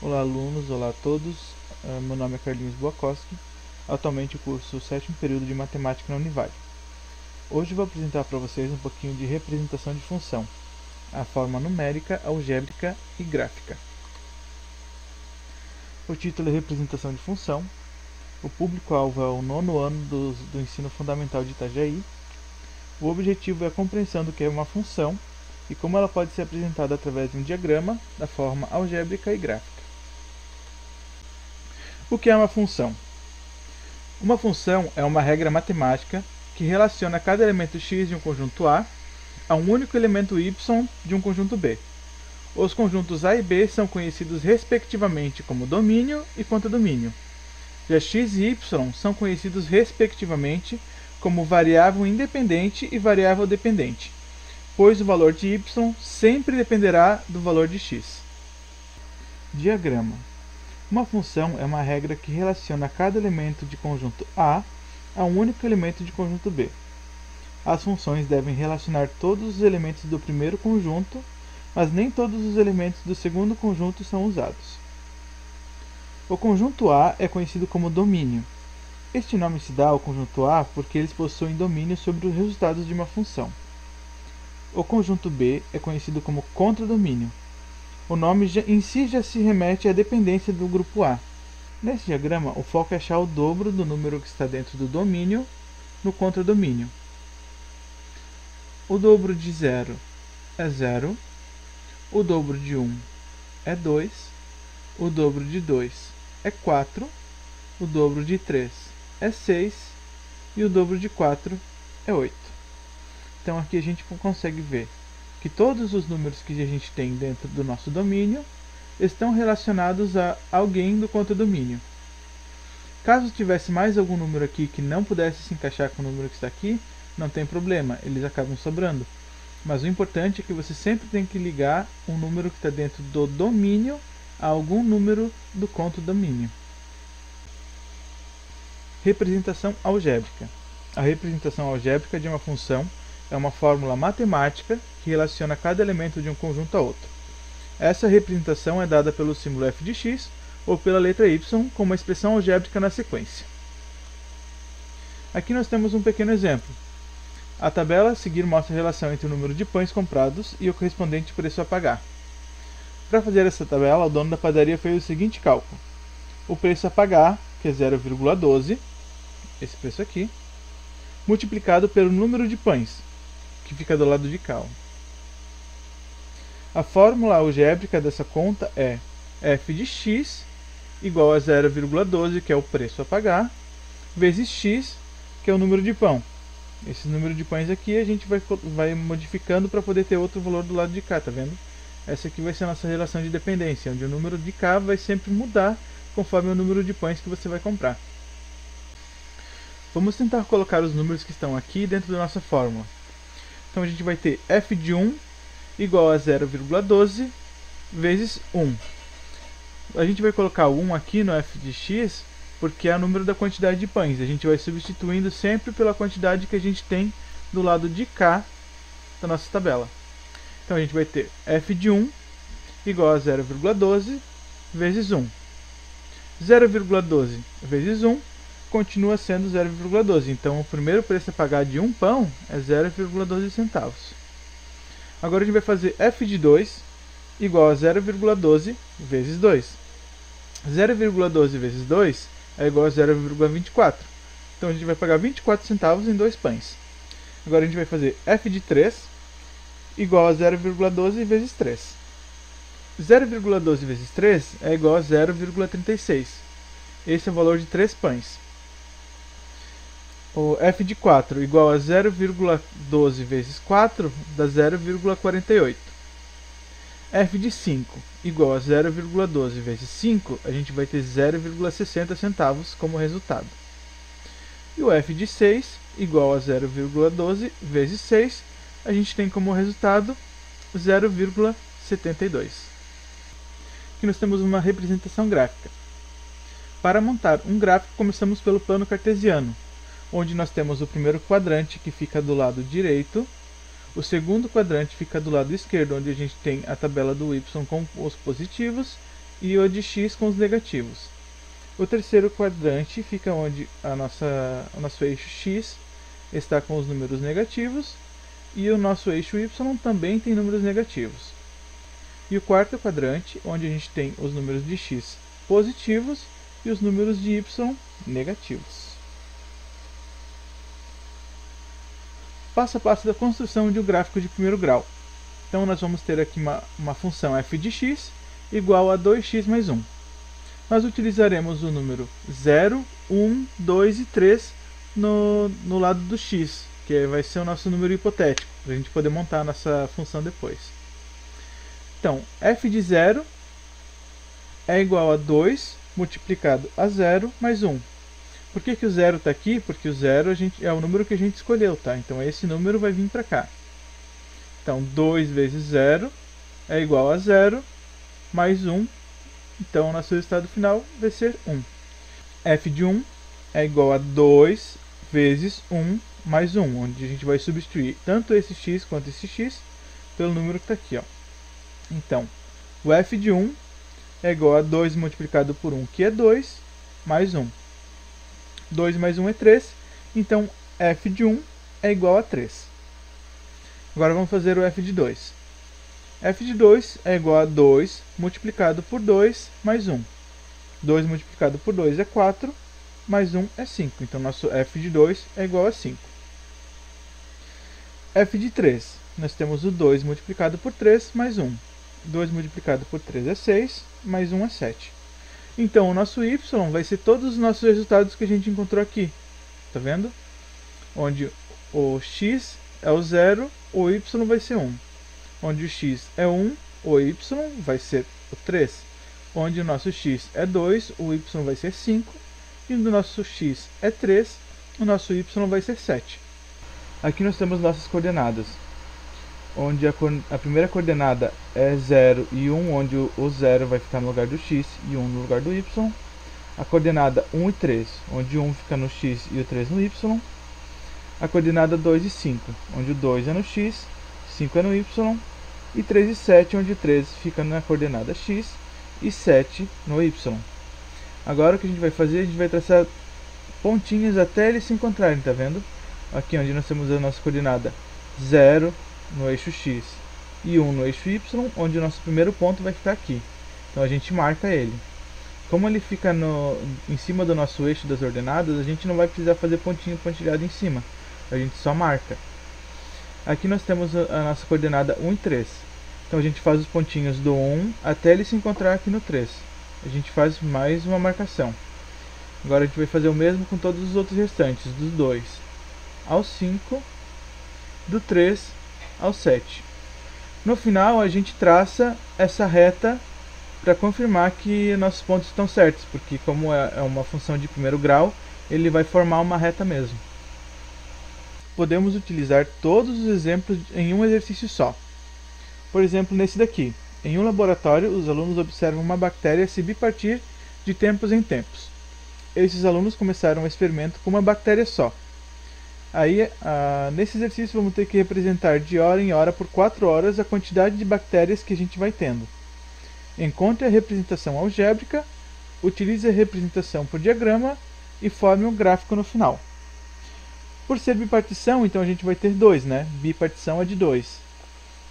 Olá alunos, olá a todos, meu nome é Carlinhos Boakoski, atualmente curso o 7º período de Matemática na Univale. Hoje vou apresentar para vocês um pouquinho de representação de função, a forma numérica, algébrica e gráfica. O título é Representação de Função, o público-alvo é o 9º ano do ensino fundamental de Itajaí. O objetivo é a compreensão do que é uma função e como ela pode ser apresentada através de um diagrama da forma algébrica e gráfica. O que é uma função? Uma função é uma regra matemática que relaciona cada elemento x de um conjunto A a um único elemento y de um conjunto B. Os conjuntos A e B são conhecidos respectivamente como domínio e contradomínio. Já x e y são conhecidos respectivamente como variável independente e variável dependente, pois o valor de y sempre dependerá do valor de x. Diagrama. Uma função é uma regra que relaciona cada elemento de conjunto A a um único elemento de conjunto B. As funções devem relacionar todos os elementos do primeiro conjunto, mas nem todos os elementos do segundo conjunto são usados. O conjunto A é conhecido como domínio. Este nome se dá ao conjunto A porque eles possuem domínio sobre os resultados de uma função. O conjunto B é conhecido como contradomínio. O nome em si já se remete à dependência do grupo A. Nesse diagrama, o foco é achar o dobro do número que está dentro do domínio no contradomínio. O dobro de 0 é 0, o dobro de 1 é 2, o dobro de 2 é 4, o dobro de 3 é 6 e o dobro de 4 é 8. Então aqui a gente consegue ver que todos os números que a gente tem dentro do nosso domínio estão relacionados a alguém do contradomínio. Caso tivesse mais algum número aqui que não pudesse se encaixar com o número que está aqui, não tem problema, eles acabam sobrando. Mas o importante é que você sempre tem que ligar um número que está dentro do domínio a algum número do contradomínio. Representação algébrica. A representação algébrica de uma função é uma fórmula matemática que relaciona cada elemento de um conjunto a outro. Essa representação é dada pelo símbolo f de x ou pela letra y com uma expressão algébrica na sequência. Aqui nós temos um pequeno exemplo. A tabela a seguir mostra a relação entre o número de pães comprados e o correspondente preço a pagar. Para fazer essa tabela, o dono da padaria fez o seguinte cálculo. O preço a pagar, que é 0,12, esse preço aqui, multiplicado pelo número de pães, que fica do lado de cá. A fórmula algébrica dessa conta é f de x igual a 0,12, que é o preço a pagar, vezes x, que é o número de pão. Esse número de pães aqui a gente vai modificando para poder ter outro valor do lado de cá, tá vendo? Essa aqui vai ser a nossa relação de dependência, onde o número de cá vai sempre mudar conforme o número de pães que você vai comprar. Vamos tentar colocar os números que estão aqui dentro da nossa fórmula. Então a gente vai ter f de 1 igual a 0,12 vezes 1. A gente vai colocar o 1 aqui no f de x porque é o número da quantidade de pães. A gente vai substituindo sempre pela quantidade que a gente tem do lado de cá da nossa tabela. Então a gente vai ter f de 1 igual a 0,12 vezes 1. 0,12 vezes 1 continua sendo 0,12. Então o primeiro preço a pagar de um pão é 0,12 centavos. Agora a gente vai fazer f de 2 igual a 0,12 vezes 2. 0,12 vezes 2 é igual a 0,24. Então a gente vai pagar 24 centavos em 2 pães. Agora a gente vai fazer f de 3 igual a 0,12 vezes 3. 0,12 vezes 3 é igual a 0,36. Esse é o valor de 3 pães. O f de 4 igual a 0,12 vezes 4 dá 0,48. f de 5 igual a 0,12 vezes 5, a gente vai ter 0,60 centavos como resultado. E o f de 6 igual a 0,12 vezes 6, a gente tem como resultado 0,72. Aqui nós temos uma representação gráfica. Para montar um gráfico, começamos pelo plano cartesiano, onde nós temos o primeiro quadrante que fica do lado direito, o segundo quadrante fica do lado esquerdo, onde a gente tem a tabela do y com os positivos e o de x com os negativos. O terceiro quadrante fica onde o nosso eixo x está com os números negativos e o nosso eixo y também tem números negativos. E o quarto quadrante, onde a gente tem os números de x positivos e os números de y negativos. Passo a passo da construção de um gráfico de primeiro grau. Então nós vamos ter aqui uma função f de x igual a 2x mais 1. Nós utilizaremos o número 0, 1, 2 e 3 no lado do x, que vai ser o nosso número hipotético, para a gente poder montar a nossa função depois. Então, f de 0 é igual a 2 multiplicado a 0 mais 1. Por que o 0 está aqui? Porque o 0 é o número que a gente escolheu, tá? Então esse número vai vir para cá. Então 2 vezes 0 é igual a 0 mais 1. Então o nosso resultado final vai ser 1. f de 1 é igual a 2 vezes 1 mais 1, onde a gente vai substituir tanto esse x quanto esse x pelo número que está aqui, ó. Então, o f de 1 é igual a 2 multiplicado por 1, que é 2, mais 1. 2 mais 1 é 3, então f de 1 é igual a 3. Agora vamos fazer o f de 2. f de 2 é igual a 2 multiplicado por 2 mais 1. 2 multiplicado por 2 é 4, mais 1 é 5. Então nosso f de 2 é igual a 5. f de 3, nós temos o 2 multiplicado por 3 mais 1. 2 multiplicado por 3 é 6, mais 1 é 7. Então o nosso y vai ser todos os nossos resultados que a gente encontrou aqui. Tá vendo? Onde o x é o 0, o y vai ser 1. Onde o x é 1, o y vai ser o 3. Onde o nosso x é 2, o y vai ser 5. E o nosso x é 3, o nosso y vai ser 7. Aqui nós temos nossas coordenadas. Onde a primeira coordenada é 0 e 1, onde o 0 vai ficar no lugar do x e 1 no lugar do y. A coordenada 1 e 3, onde o 1 fica no x e o 3 no y. A coordenada 2 e 5, onde o 2 é no x, 5 é no y. E 3 e 7, onde o 3 fica na coordenada x e 7 no y. Agora o que a gente vai fazer? A gente vai traçar pontinhos até eles se encontrarem, tá vendo? Aqui onde nós temos a nossa coordenada 0 no eixo x e 1 no eixo y, onde o nosso primeiro ponto vai ficar aqui. Então a gente marca ele. Como ele fica em cima do nosso eixo das ordenadas, a gente não vai precisar fazer pontinho pontilhado em cima. A gente só marca. Aqui nós temos a nossa coordenada 1 e 3. Então a gente faz os pontinhos do 1 até ele se encontrar aqui no 3. A gente faz mais uma marcação. Agora a gente vai fazer o mesmo com todos os outros restantes, dos 2 ao 5, do 3 ao 7. No final a gente traça essa reta para confirmar que nossos pontos estão certos, porque como é uma função de primeiro grau, ele vai formar uma reta mesmo. Podemos utilizar todos os exemplos em um exercício só. Por exemplo, nesse daqui. Em um laboratório, os alunos observam uma bactéria se bipartir de tempos em tempos. Esses alunos começaram o experimento com uma bactéria só. Aí, nesse exercício, vamos ter que representar de hora em hora por 4 horas a quantidade de bactérias que a gente vai tendo. Encontre a representação algébrica, utilize a representação por diagrama e forme um gráfico no final. Por ser bipartição, então a gente vai ter 2, né? Bipartição é de 2.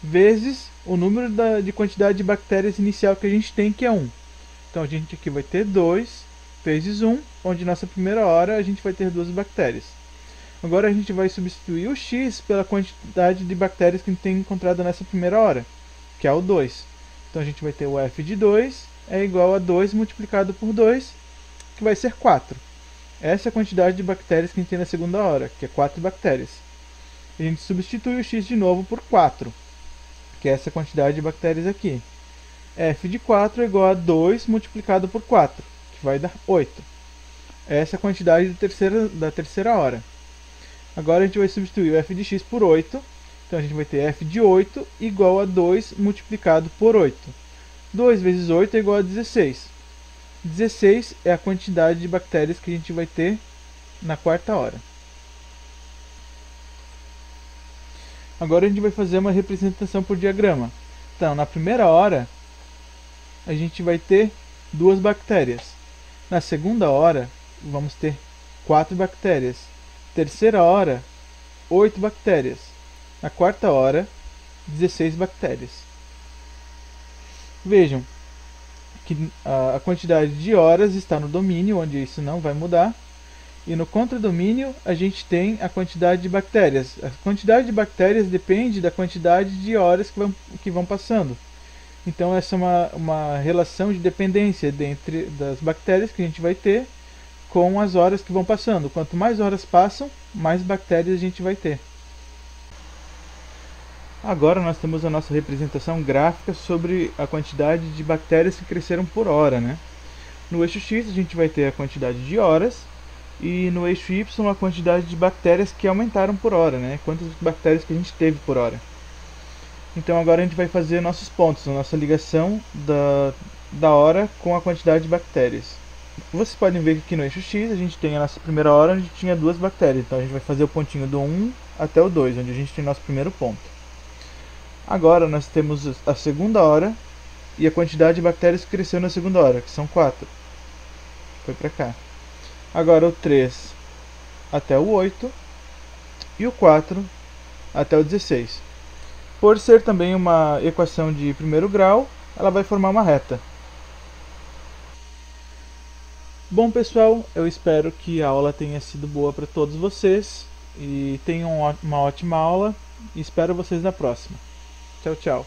Vezes o número de quantidade de bactérias inicial que a gente tem, que é 1. Então a gente aqui vai ter 2 vezes 1, onde nessa primeira hora a gente vai ter 2 bactérias. Agora a gente vai substituir o x pela quantidade de bactérias que a gente tem encontrado nessa primeira hora, que é o 2. Então a gente vai ter o f de 2 é igual a 2 multiplicado por 2, que vai ser 4. Essa é a quantidade de bactérias que a gente tem na segunda hora, que é 4 bactérias. A gente substitui o x de novo por 4, que é essa quantidade de bactérias aqui. f de 4 é igual a 2 multiplicado por 4, que vai dar 8. Essa é a quantidade da terceira hora. Agora a gente vai substituir o f de x por 8. Então a gente vai ter f de 8 igual a 2 multiplicado por 8. 2 vezes 8 é igual a 16. 16 é a quantidade de bactérias que a gente vai ter na quarta hora. Agora a gente vai fazer uma representação por diagrama. Então, na primeira hora, a gente vai ter 2 bactérias. Na segunda hora, vamos ter 4 bactérias. Terceira hora, 8 bactérias. Na quarta hora, 16 bactérias. Vejam que a quantidade de horas está no domínio, onde isso não vai mudar. E no contradomínio, a gente tem a quantidade de bactérias. A quantidade de bactérias depende da quantidade de horas que vão passando. Então essa é uma relação de dependência das bactérias que a gente vai ter com as horas que vão passando. Quanto mais horas passam, mais bactérias a gente vai ter. Agora nós temos a nossa representação gráfica sobre a quantidade de bactérias que cresceram por hora, né? No eixo X a gente vai ter a quantidade de horas e no eixo Y a quantidade de bactérias que aumentaram por hora, né? Quantas bactérias que a gente teve por hora. Então agora a gente vai fazer nossos pontos, a nossa ligação da hora com a quantidade de bactérias. Vocês podem ver que aqui no eixo X a gente tem a nossa primeira hora onde tinha 2 bactérias. Então a gente vai fazer o pontinho do 1 até o 2, onde a gente tem nosso primeiro ponto. Agora nós temos a segunda hora e a quantidade de bactérias que cresceu na segunda hora, que são 4. Foi para cá. Agora o 3 até o 8 e o 4 até o 16. Por ser também uma equação de primeiro grau, ela vai formar uma reta. Bom pessoal, eu espero que a aula tenha sido boa para todos vocês e tenham uma ótima aula e espero vocês na próxima. Tchau, tchau.